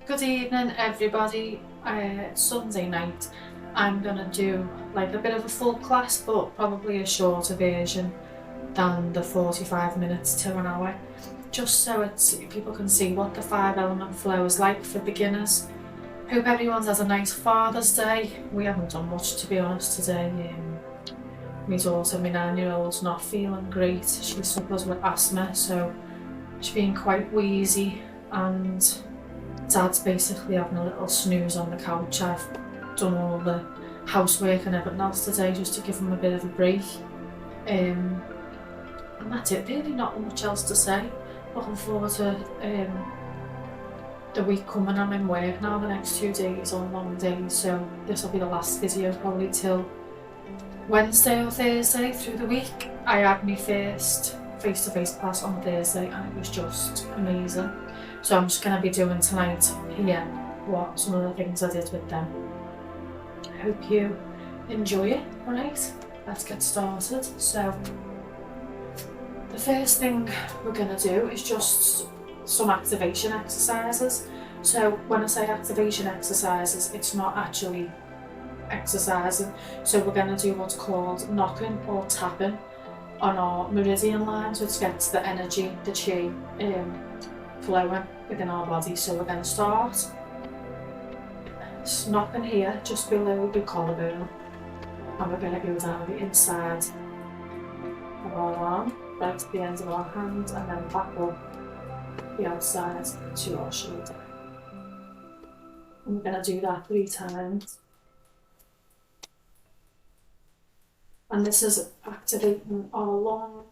Good evening, everybody. Sunday night, I'm gonna do like a bit of a full class, but probably a shorter version than the 45 minutes to an hour, just so people can see what the 5 element flow is like for beginners. Hope everyone's had a nice Father's Day. We haven't done much, to be honest, today. My daughter, my 9-year-old's not feeling great. She suffers with asthma, so she's been quite wheezy, and Dad's basically having a little snooze on the couch. I've done all the housework and everything else today just to give him a bit of a break. And that's it, really, not much else to say. Looking forward to the week coming. I'm in work now the next 2 days on long days, so this will be the last video probably till Wednesday or Thursday through the week. I had my first face-to-face class on Thursday and it was just amazing. So I'm just going to be doing tonight here what some of the things I did with them. I hope you enjoy it. Right, let's get started. So the first thing we're going to do is just some activation exercises. So when I say activation exercises, it's not actually exercising. So we're going to do what's called knocking or tapping on our meridian lines, which gets the energy, the chi, flowing within our body. So we're going to start knocking here just below the collarbone, and we're going to go down the inside of our arm, right to the end of our hand, and then back up the outside to our shoulder. And we're going to do that 3 times. And this is activating our lung,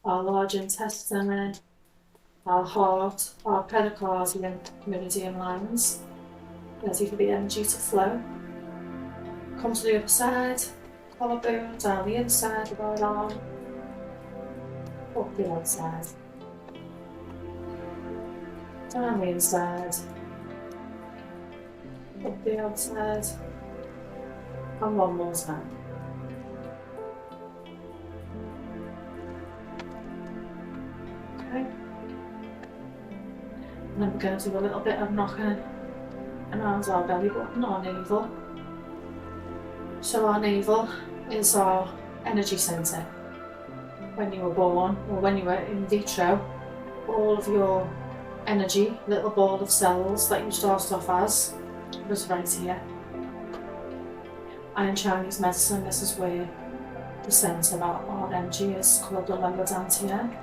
our large intestine, our heart, our pericardium, meridian lines, ready for the energy to flow. Come to the other side, collarbone, down the inside of our arm, up the outside, down the inside, up the outside, and one more time. Okay. And then we're going to do a little bit of knocking around our belly button, our navel. So our navel is our energy centre. When you were born, or when you were in vitro, all of your energy, little ball of cells that you started off as, was right here. And in Chinese medicine, this is where the centre of our energy is, called the lower dantian.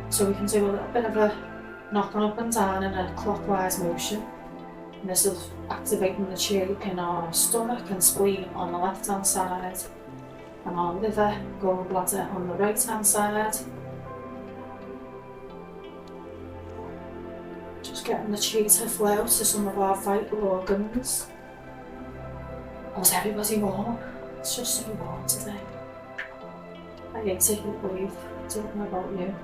So we can do a little bit of a knocking up and down in a clockwise motion. And this is activating the chi in our stomach and spleen on the left hand side, and our liver, gallbladder on the right hand side. Just getting the chi to flow to some of our vital organs. Was everybody warm? It's just so warm today. I hate taking a breathe. I don't know about you.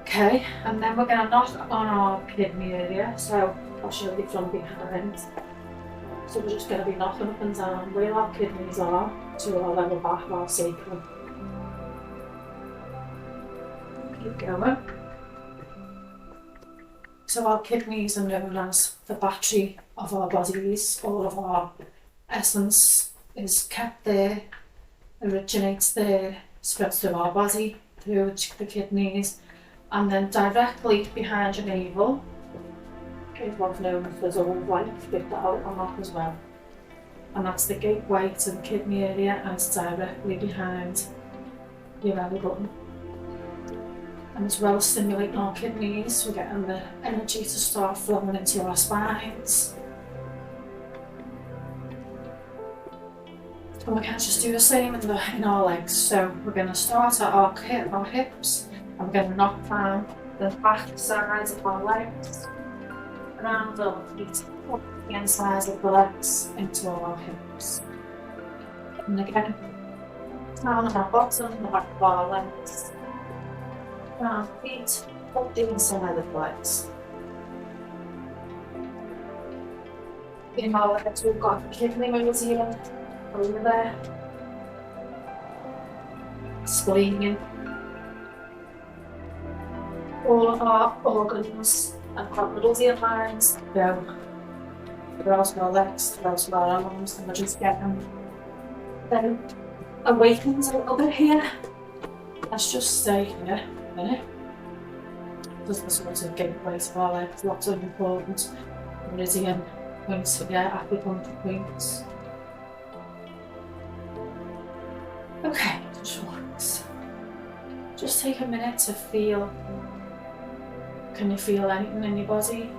Okay, and then we're going to knock on our kidney area, so I'll show you from behind. So we're just going to be knocking up and down where our kidneys are to our lower back, our sacrum. Keep going. So our kidneys are known as the battery of our bodies. All of our essence is kept there, originates there, spreads through our body, through the kidneys. And then directly behind your navel is what's known as the zone light, bit that out on that as well. And that's the gateway to the kidney area, and it's directly behind your belly button. And as well as stimulating our kidneys, we're getting the energy to start flowing into our spines. And we're going to just do the same in our legs. So we're going to start at our hips. I'm going to knock down the back sides of our legs, around the feet, up the inside of the legs into our hips. And again, down on our bottom, the back of our legs, around the feet, up the inside of the legs. In our legs, we've got the kidney meridian over there, spleen, all of our organs and our meridian lines go throughout our legs, throughout our arms, and we're just getting them awakened a little bit here. Let's just stay here a minute. Just the sort of gateways of our legs, lots of important meridian points here, acupuncture points. Okay, just relax. Just take a minute to feel. Can you feel anything in your body?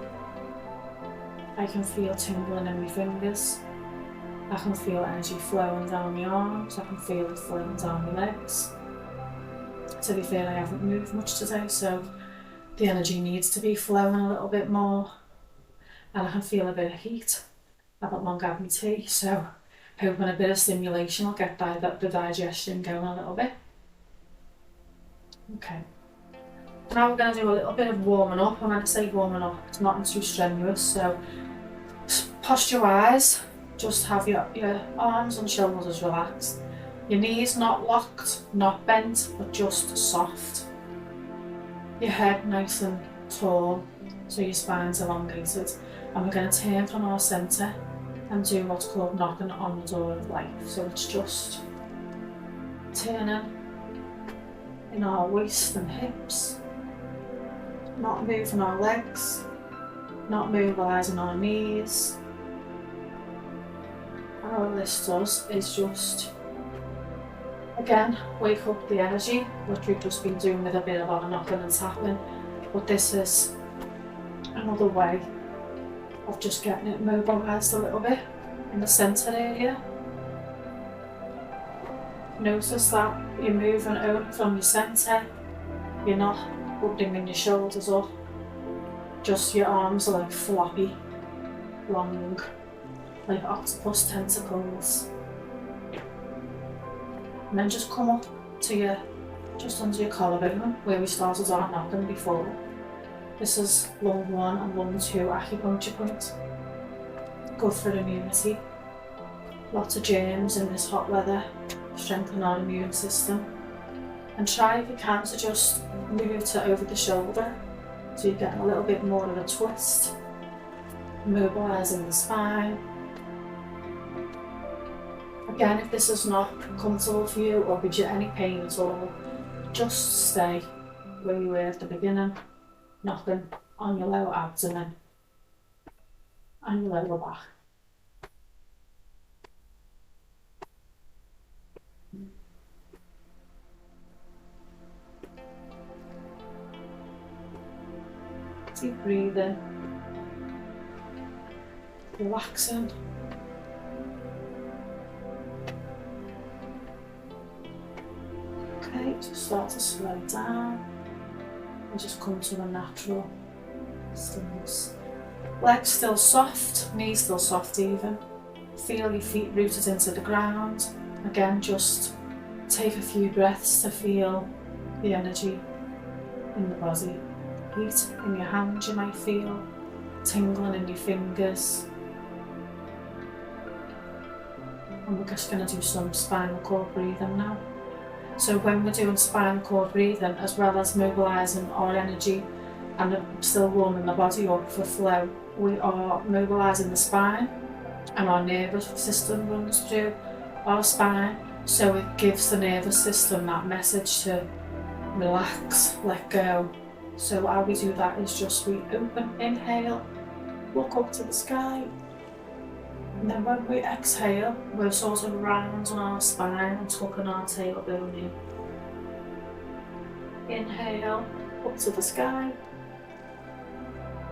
I can feel tingling in my fingers. I can feel energy flowing down my arms. I can feel it flowing down my legs. To be fair, I haven't moved much today, so the energy needs to be flowing a little bit more. And I can feel a bit of heat. I haven't long had my tea, so hoping a bit of stimulation will get the digestion going a little bit. Okay. Now we're going to do a little bit of warming up. I'm going to say warming up, it's not too strenuous, so posture-wise, just have your arms and shoulders relaxed. Your knees not locked, not bent, but just soft. Your head nice and tall, so your spine's elongated. And we're going to turn from our centre and do what's called knocking on the door of life. So it's just turning in our waist and hips, not moving our legs, not mobilising our knees. And all this does is just, again, wake up the energy, which we've just been doing with a bit of our knocking and tapping. But this is another way of just getting it mobilised a little bit in the centre area. Notice that you're moving out from your centre, you're not bringing your shoulders up, just your arms are like floppy, long, like octopus tentacles. And then just come up to your, just under your collarbone, where we started our knocking before. This is lung 1 and lung 2 acupuncture point. Good for immunity. Lots of germs in this hot weather. Strengthen our immune system. And try if you can to just move to over the shoulder, so you're getting a little bit more of a twist. Mobilising the spine. Again, if this is not comfortable for you or gives you any pain at all, just stay where you were at the beginning, knocking on your lower abdomen and your lower back. Deep breathing, relaxing. Okay, just start to slow down and just come to a natural stillness. Legs still soft, knees still soft even. Feel your feet rooted into the ground. Again, just take a few breaths to feel the energy in the body. Heat in your hands you might feel, tingling in your fingers. And we're just going to do some spinal cord breathing now. So when we're doing spinal cord breathing, as well as mobilising our energy and still warming the body up for flow, we are mobilising the spine, and our nervous system runs through our spine, so it gives the nervous system that message to relax, let go. So how we do that is just we open, inhale, look up to the sky, and then when we exhale, we're sort of rounding our spine and tucking our tailbone in. Inhale, up to the sky,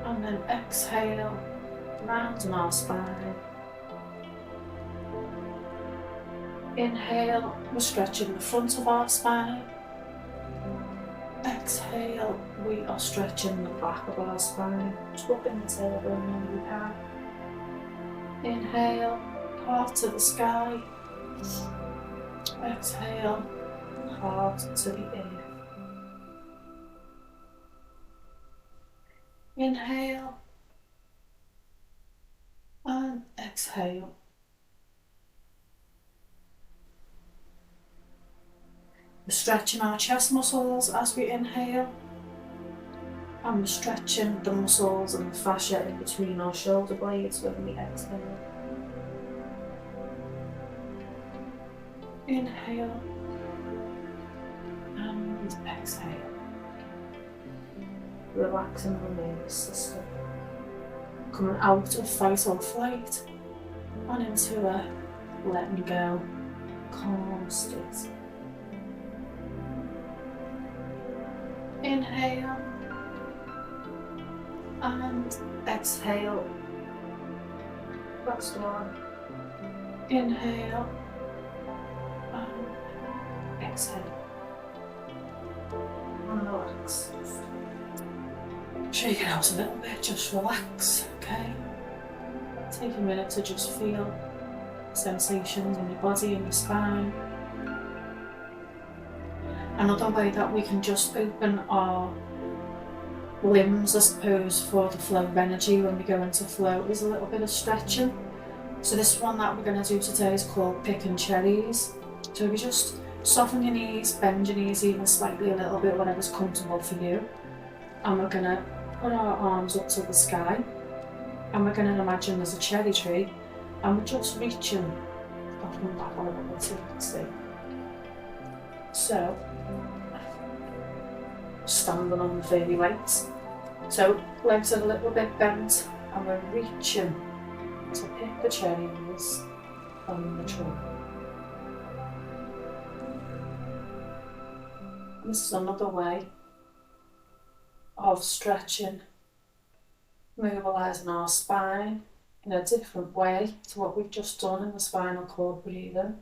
and then exhale, rounding our spine. Inhale, we're stretching the front of our spine. Exhale, we are stretching the back of our spine, tucking the tailbone when we can. Inhale, heart to the sky. Exhale, heart to the earth. Inhale and exhale. We're stretching our chest muscles as we inhale, And we're stretching the muscles and the fascia in between our shoulder blades when we exhale. Inhale and exhale. Relaxing the nervous system. Coming out of fight or flight and into a letting go, calm state. Inhale and exhale. Last one. Inhale and exhale. And relax. Shake it out a little bit, just relax, okay? Take a minute to just feel sensations in your body and your spine. Another way that we can just open our limbs, I suppose, for the flow of energy when we go into flow is a little bit of stretching. So this one that we're going to do today is called picking cherries. So we just soften your knees, bend your knees even slightly a little bit whenever's comfortable for you. And we're going to put our arms up to the sky. And we're going to imagine there's a cherry tree. And we're just reaching up and back a little bit so you can see. So, standing on the fairy legs. So, legs are a little bit bent and we're reaching to pick the cherries on the tree. This is another way of stretching, mobilising our spine in a different way to what we've just done in the spinal cord breathing.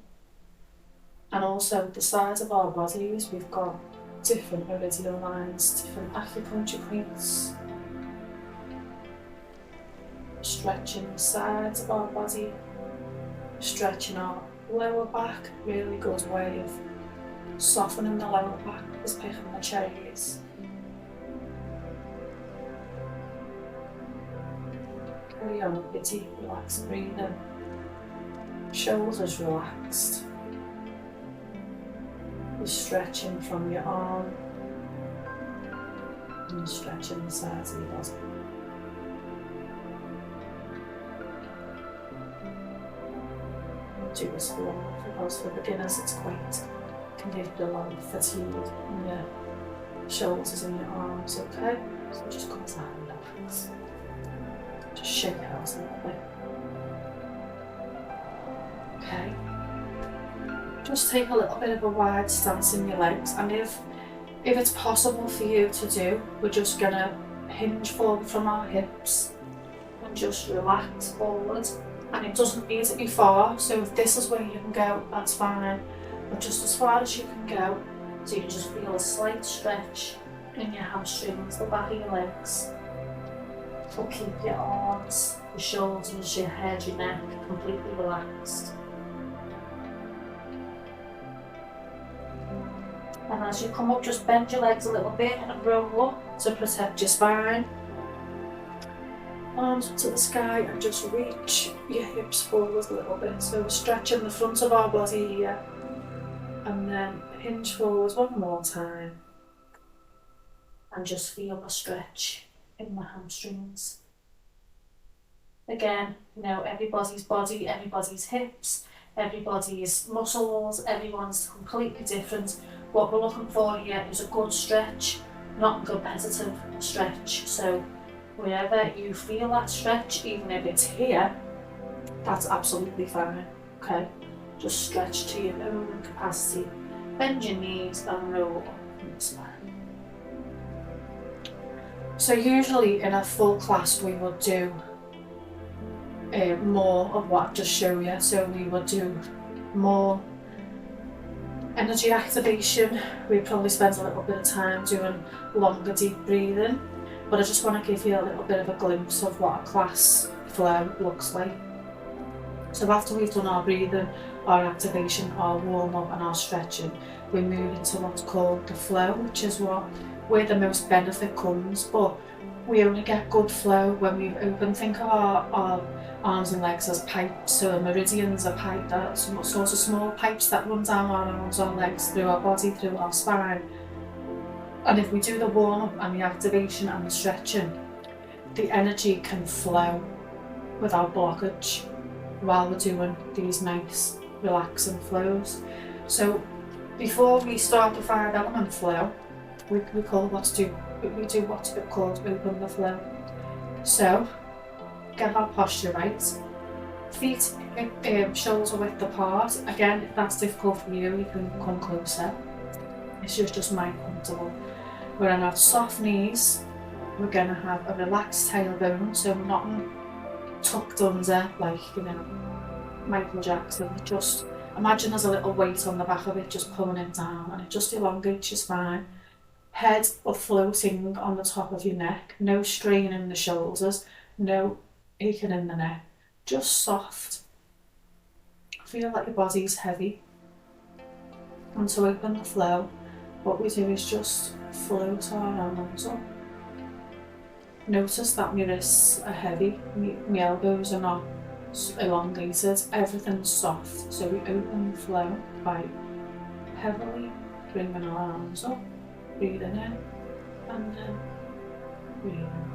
And also the sides of our bodies, we've got different meridian lines, different acupuncture points. Stretching the sides of our body, stretching our lower back, really good way of softening the lower back is picking the cherries. Carry on with your deep, relaxed breathing. Shoulders relaxed. You're stretching from your arm and you're stretching the sides of your body. Do this for long because for beginners it's quite, can give you a lot of fatigue in your shoulders and your arms, okay? So just come down and relax. Just shake it out a little bit. Okay. Just take a little bit of a wide stance in your legs, and if it's possible for you to do, we're just gonna hinge forward from our hips and just relax forward. And it doesn't need to be far, so if this is where you can go, that's fine. But just as far as you can go, so you can just feel a slight stretch in your hamstrings, the back of your legs. So keep your arms, your shoulders, your head, your neck completely relaxed. And as you come up, just bend your legs a little bit and roll up to protect your spine. Arms up to the sky and just reach your hips forward a little bit. So we're stretching the front of our body here. And then hinge forward one more time. And just feel a stretch in the hamstrings. Again, you know, everybody's body, everybody's hips, everybody's muscles, everyone's completely different. What we're looking for here is a good stretch, not a competitive stretch. So wherever you feel that stretch, even if it's here, that's absolutely fine, okay? Just stretch to your own capacity. Bend your knees and roll up in the spine. So usually in a full class we would do more of what I've just shown you. So we would do more energy activation. We'd probably spend a little bit of time doing longer deep breathing. But I just want to give you a little bit of a glimpse of what a class flow looks like. So after we've done our breathing, our activation, our warm up and our stretching, we move into what's called the flow, which is where the most benefit comes. But we only get good flow when we've opened. Think of our arms and legs as pipes. So meridians are pipes, that some sort of small pipes that run down our arms, our legs, through our body, through our spine. And if we do the warm-up and the activation and the stretching, the energy can flow without blockage while we're doing these nice relaxing flows. So before we start the 5-element flow, we do what's called open the flow. So get our posture right, feet shoulder width apart. Again, if that's difficult for you, you can come closer. It's just mind comfortable. We're gonna have soft knees. We're gonna have a relaxed tailbone, so nothing tucked under like, you know, Michael Jackson. Just imagine there's a little weight on the back of it, just pulling it down, and it just elongates your spine. Head or floating on the top of your neck, no strain in the shoulders, no aching in the neck, just soft. Feel like your body's heavy. And to open the flow, what we do is just float our arms up. Notice that my wrists are heavy, my elbows are not elongated, everything's soft. So we open the flow by heavily bringing our arms up, breathing in, and then breathing out.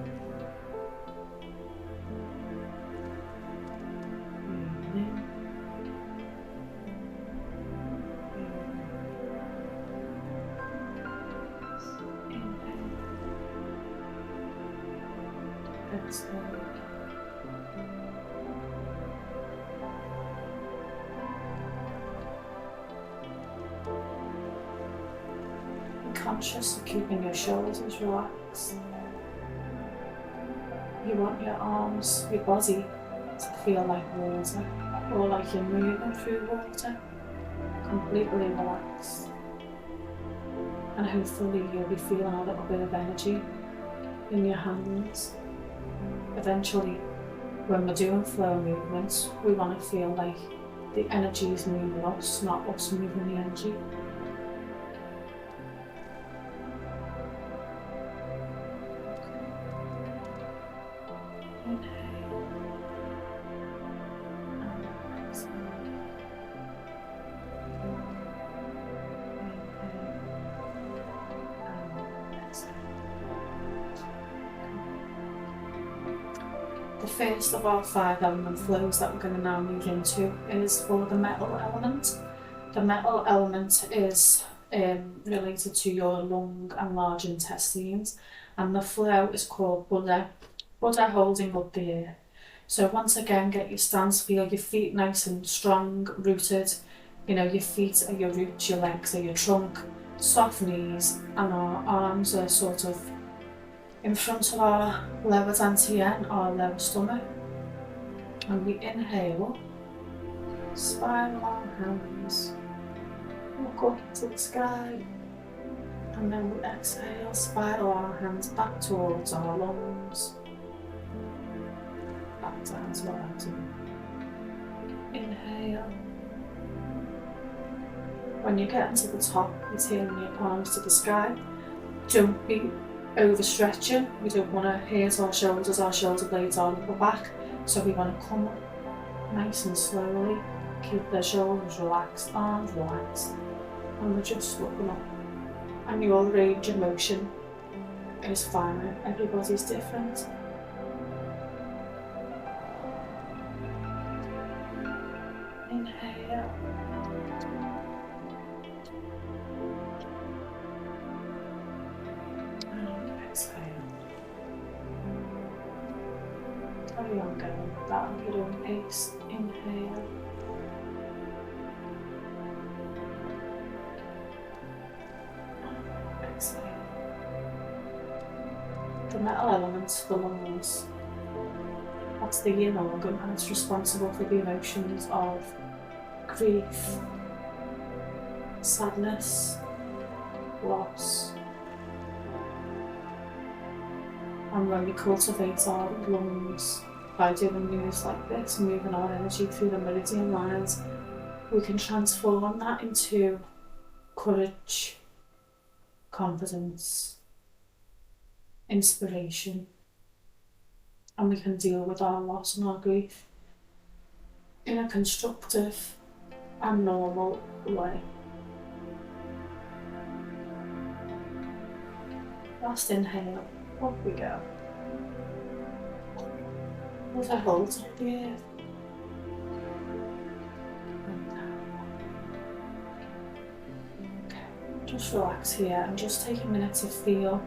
Be conscious of keeping your shoulders relaxed. You want your arms, your body to feel like water, or like you're moving through water, completely relaxed. And hopefully you'll be feeling a little bit of energy in your hands. Eventually, when we're doing flow movements, we want to feel like the energy is moving us, not us moving the energy. Inhale and exhale. The first of our 5-element flows that we're going to now move into is for the metal element. The metal element is related to your lung and large intestines, and the flow is called Buddha holding up the air. So once again, get your stance, feel your feet nice and strong, rooted. You know, your feet are your roots, your legs are your trunk, soft knees, and our arms are sort of in front of our lower dantian, our lower stomach. And we inhale, spiral our hands, look up to the sky, and then we exhale, spiral our hands back towards our lungs, back down to our abdomen. Inhale. When you're getting to the top, you're turning your palms to the sky. Don't be overstretching. We don't want to hurt our shoulder blades are on the back, so we want to come up nice and slowly, keep the shoulders relaxed, arms relaxed, and we're just looking up. And your range of motion is fine, everybody's different. Inhale. Exhale. Carry on going with that at your own pace. Inhale. Exhale. The metal element, the lungs, that's the yin organ, and it's responsible for the emotions of grief, sadness, loss. And when we cultivate our lungs by doing moves like this, moving our energy through the meridian lines, we can transform that into courage, confidence, inspiration, and we can deal with our loss and our grief in a constructive and normal way. Last inhale, up we go. With a hold, yeah. And down. Okay, just relax here and just take a minute to feel.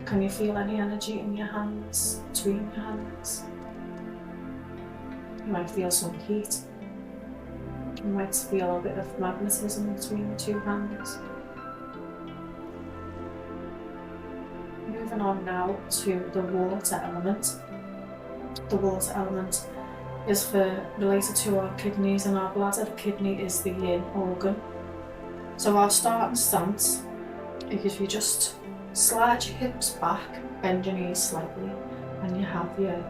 Can you feel any energy in your hands, between your hands? You might feel some heat. You might feel a bit of magnetism between the two hands. Moving on now to the water element. The water element is related to our kidneys and our bladder. The kidney is the yin organ. So our starting stance, if you just slide your hips back, bend your knees slightly, and you have the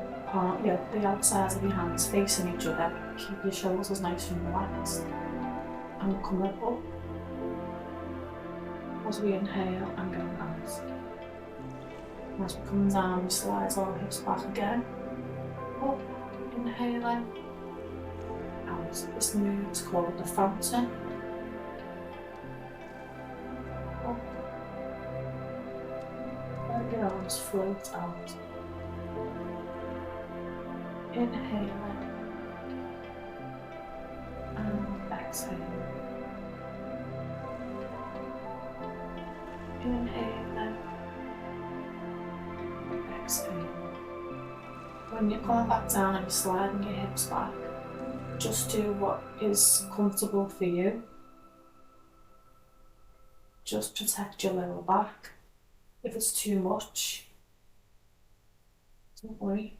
outside of your hands facing each other. Keep your shoulders nice and relaxed. And we'll come up. As we inhale and go out. As we come down, we slide our hips back again. Up, inhaling. Out. This move is called the fountain. Up. Let your arms float out. Inhaling. And exhaling. Inhaling. Exhaling. When you're coming back down and you're sliding your hips back, just do what is comfortable for you. Just protect your lower back. If it's too much, don't worry.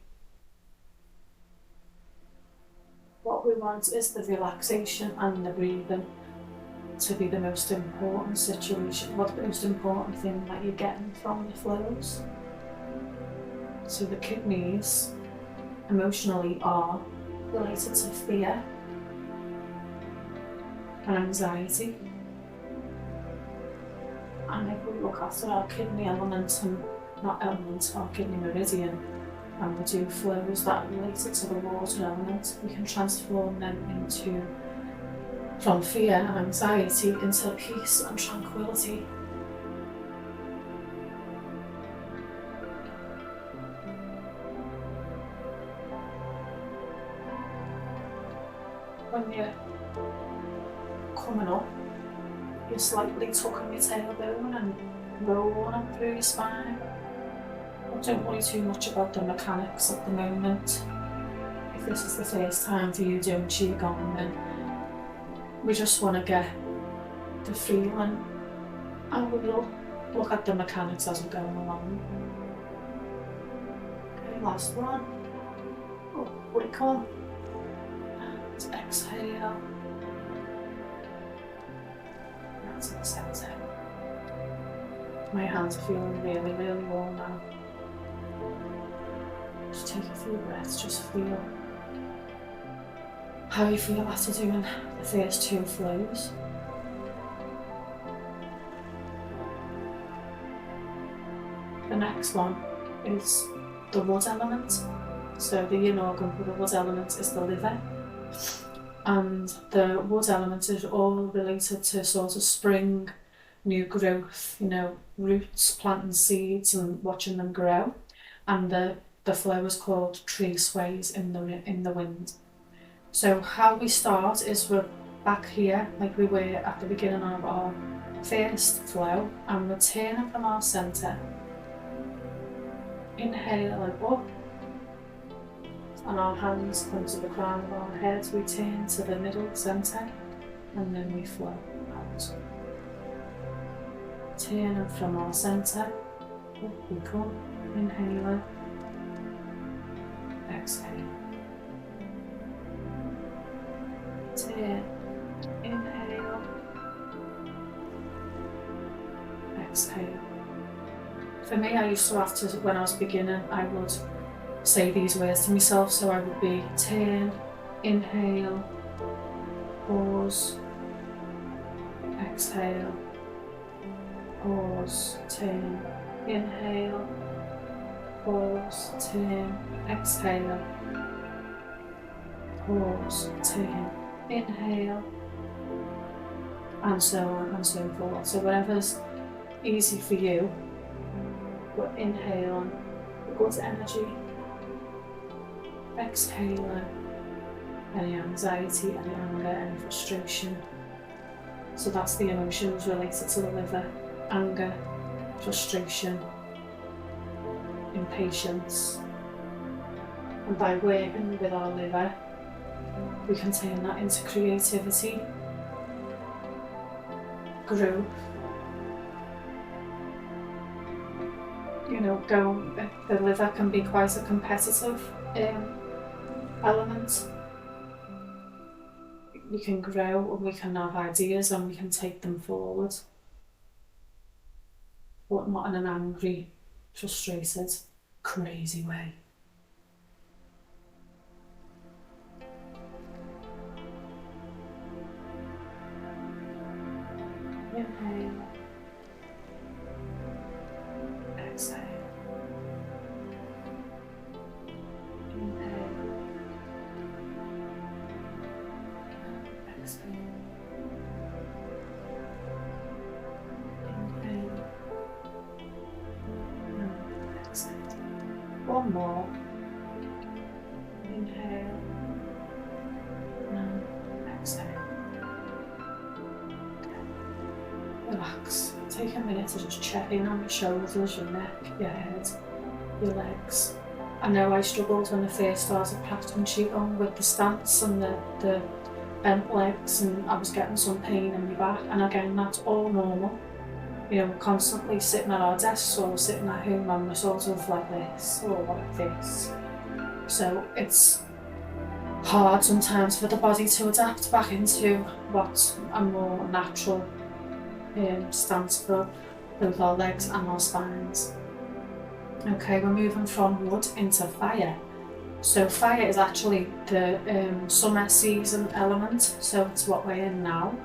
What we want is the relaxation and the breathing to be the most important situation, the most important thing that you're getting from the flows. So the kidneys emotionally are related to fear and anxiety. And if we look after our kidney element, and not element, our kidney meridian, and we do flows that are related to the water element, we can transform them from fear and anxiety into peace and tranquility. When you're coming up, you're slightly tucking your tailbone and rolling up through your spine. But don't worry too much about the mechanics at the moment. If this is the first time for you doing Qigong, then we just want to get the feeling, and we will look at the mechanics as we're going along. Okay, last one. Up we come. And exhale. That's accepting. My hands are feeling really, really warm now. Just take a few breaths, just feel how you feel after doing the first two flows. The next one is the wood element. So the yin organ for the wood element is the liver. And the wood element is all related to sort of spring, new growth, roots, planting seeds and watching them grow. And the flow is called tree sways in the wind. So how we start is we're back here like we were at the beginning of our first flow, and we're turning from our centre. Inhaling up, and our hands come to the crown of our heads. We turn to the middle centre, and then we flow out. Turning from our centre, up we come. Inhaling, exhale. Turn, inhale, exhale. For me, I used to have to, when I was beginning, I would say these words to myself, so I would be turn, inhale, pause, exhale, pause, turn, inhale, pause, turn, exhale, pause, turn, inhale, and so on and so forth. So whatever's easy for you, We're inhaling good energy, exhaling any anxiety, any anger, any frustration. So that's the emotions related to the liver: anger, frustration, impatience. And by working with our liver, we can turn that into creativity, growth. You know, the liver can be quite a competitive element. We can grow and we can have ideas and we can take them forward, but not in an angry, frustrated, crazy way. Inhale, exhale. Inhale, exhale. Inhale, and exhale. One more. Inhale, and exhale. Relax. Take a minute to just check in on your shoulders, your neck, your head, your legs. I know I struggled when I first started practicing Qigong with the stance and the bent legs, and I was getting some pain in my back. And again, that's all normal. You know, we're constantly sitting at our desks or sitting at home and we're sort of like this or like this. So it's hard sometimes for the body to adapt back into what's a more natural stance for both our legs and our spines. Okay, we're moving from wood into fire. So fire is actually the summer season element, so it's what we're in now,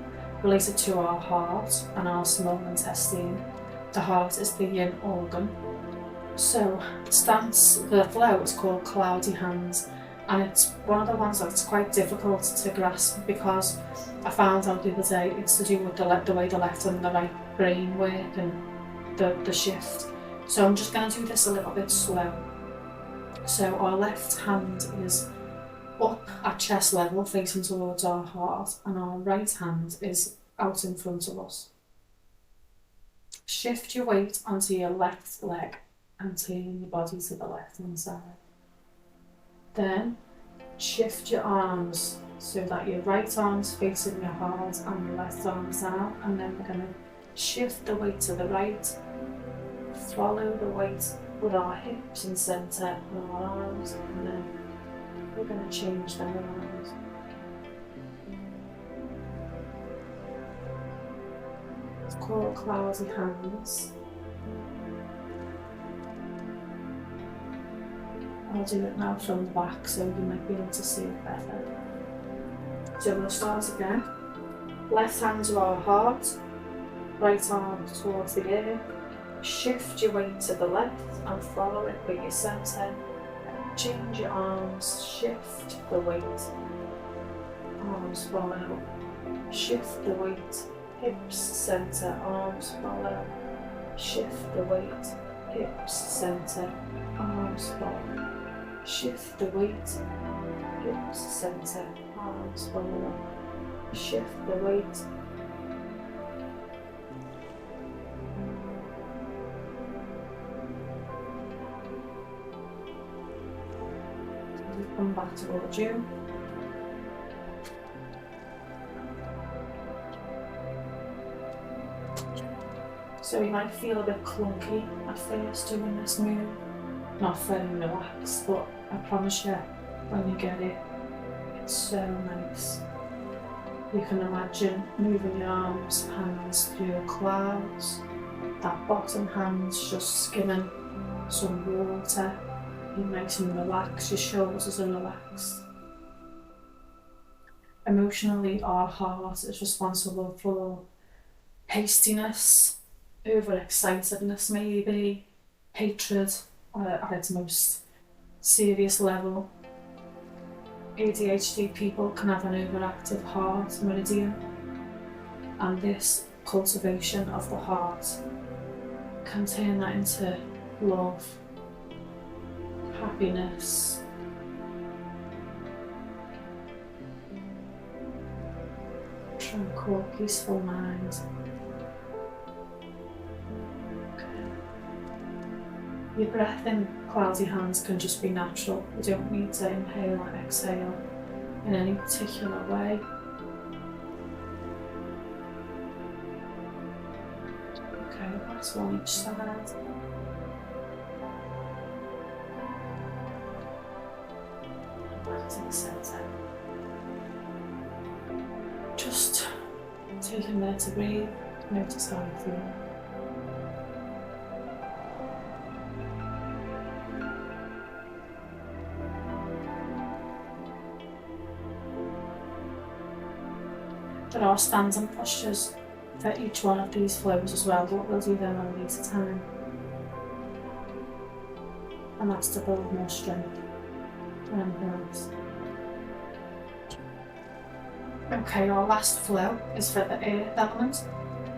related to our heart and our small intestine. The heart is the yin organ. So stance, the flow is called cloudy hands, and it's one of the ones that's quite difficult to grasp because I found out the other day it's to do with the way the left and the right brain work and the shift. So I'm just going to do this a little bit slow. So our left hand is up at chest level facing towards our heart, and our right hand is out in front of us. Shift your weight onto your left leg and turn your body to the left hand side. Then shift your arms so that your right arm's facing your heart and your left arm's out, and then we're going to shift the weight to the right, follow the weight with our hips and centre and our arms, and then we're going to change them around. It's called cloudy hands. I'll do it now from the back so you might be able to see it better. So we'll start again. Left hand to our heart, right arm towards the ear. Shift your weight to the left and follow it with your centre. Change your arms, shift the weight. Arms follow. Shift the weight. Hips, centre, arms follow. Shift the weight. Hips, centre, arms follow. Shift the weight. Hips, centre, arms follow. Shift the weight. Come back towards you. So you might feel a bit clunky at first doing this move, not very relaxed, but I promise you, when you get it, it's so nice. You can imagine moving your arms, hands through clouds, that bottom hand's just skimming some water. You're nice and relaxed, your shoulders are relaxed. Emotionally, our heart is responsible for hastiness, overexcitedness maybe, hatred at its most serious level. ADHD people can have an overactive heart meridian, and this cultivation of the heart can turn that into love, happiness, tranquil, peaceful mind. Okay. Your breath in cloudy hands can just be natural. You don't need to inhale and exhale in any particular way. Okay, last one each side. And back to the centre. Just take a minute to breathe, notice how you feel. There are stands and postures for each one of these flows as well, but we'll do them one at a time. And that's to build more strength than anything else. Okay, our last flow is for the earth element.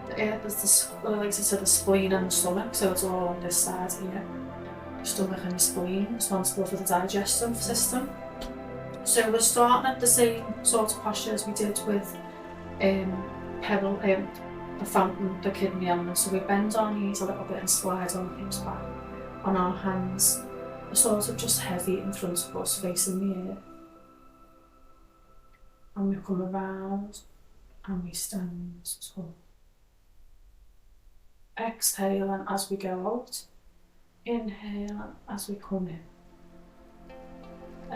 The earth is related to the spleen and the stomach, so it's all on this side here. Your stomach and your spleen, responsible for the digestive system. So we're starting at the same sort of posture as we did with the fountain, the kidney element. So we bend our knees a little bit and slide our hips back. On our hands, we're sort of just heavy in front of us, facing the earth. And we come around and we stand tall. Exhaling as we go out. Inhaling as we come in.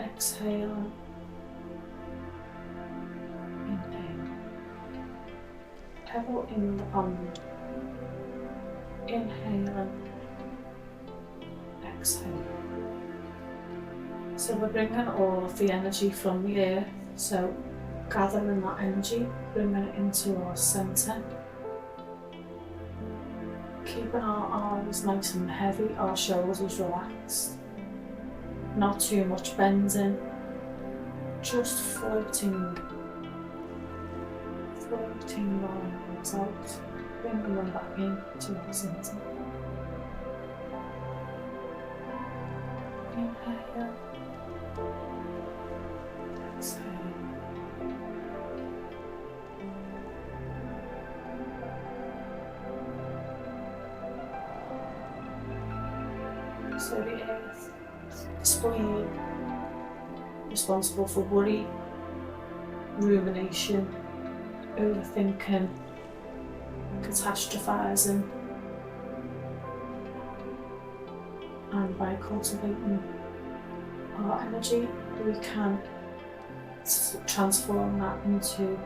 Exhaling. Inhale. Pebble in the pond. Inhaling. Exhale. So we're bringing all of the energy from the earth. So gathering that energy, bringing it into our centre. Keeping our arms nice and heavy, our shoulders relaxed. Not too much bending, just floating lines out, bringing them back into our centre. Inhale, exhale. So the earth, spleen, responsible for worry, rumination, overthinking, catastrophising, and by cultivating our energy we can transform that into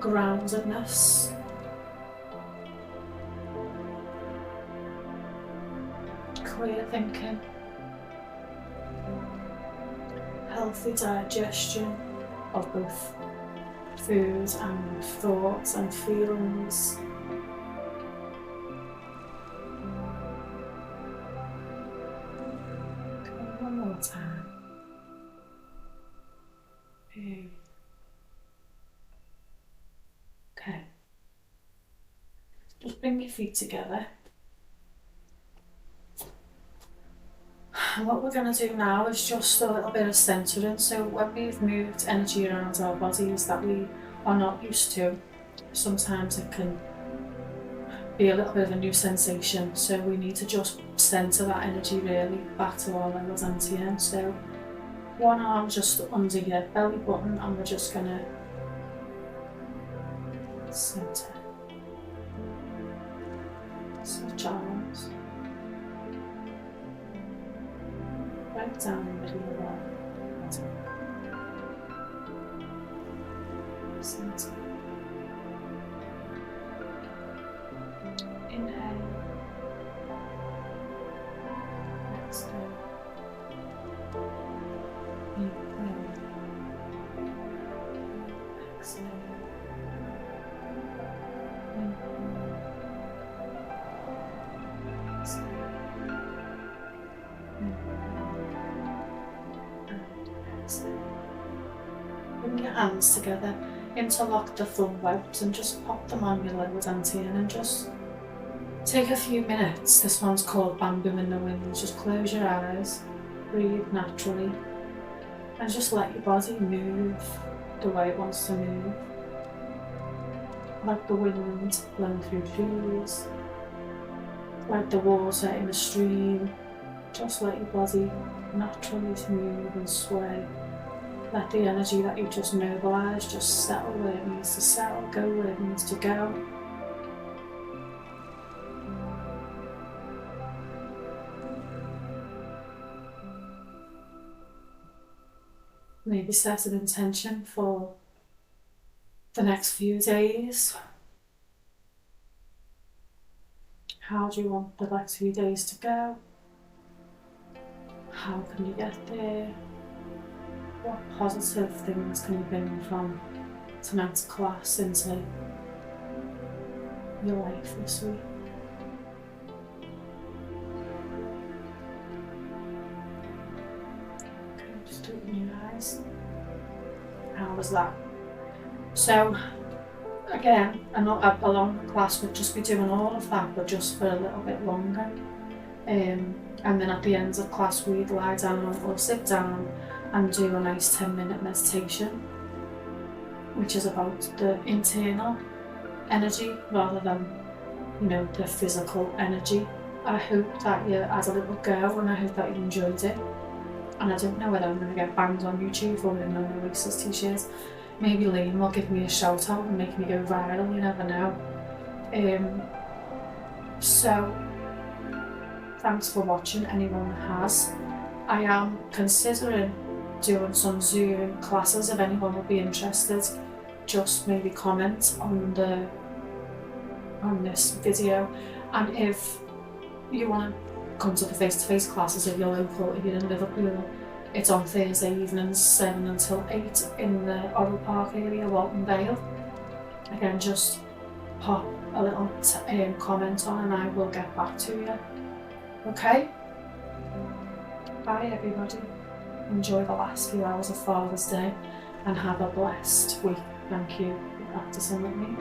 groundedness, clear thinking, healthy digestion of both food and thoughts and feelings. Okay, one more time. Okay. Just bring your feet together. And what we're going to do now is just a little bit of centering. So when we've moved energy around our bodies that we are not used to, sometimes it can be a little bit of a new sensation. So we need to just center that energy really back to our lower dantian. So one arm just under your belly button, and we're just going to center. Switch arms. Right down the middle of our body. Center. Inhale. Exhale. Inhale. Exhale. Inhale. Exhale. Bring your hands together, interlock the thumb webs and just pop them on your lower dantian and just Take a few minutes. This one's called Bamboo in the Wind. Just close your eyes, breathe naturally, and just let your body move the way it wants to move. Like the wind blowing through trees, like the water in a stream. Just let your body naturally move and sway. Let the energy that you've just mobilised just settle where it needs to settle, go where it needs to go. Maybe set an intention for the next few days. How do you want the next few days to go? How can you get there? What positive things can you bring from tonight's class into your life this week? Okay, just open your eyes. How was that? So, again, not a long class would just be doing all of that, but just for a little bit longer. And then at the end of class, we'd lie down or sit down and do a nice 10-minute meditation, which is about the internal energy rather than, the physical energy. I hope that you had a little go, and I hope that you enjoyed it. And I don't know whether I'm going to get banned on YouTube for wearing no racist t-shirts. Maybe Liam will give me a shout out and make me go viral, you never know. So, thanks for watching, anyone that has. I am considering doing some Zoom classes if anyone would be interested. Just maybe comment on this video, and if you want to come to the face-to-face classes if you're local, if you're in Liverpool, it's on Thursday evenings 7 until 8 in the Orwell Park area, Walton Vale. Again, just pop a little comment on and I will get back to you. Okay? Bye everybody. Enjoy the last few hours of Father's Day and have a blessed week. Thank you for practicing with me.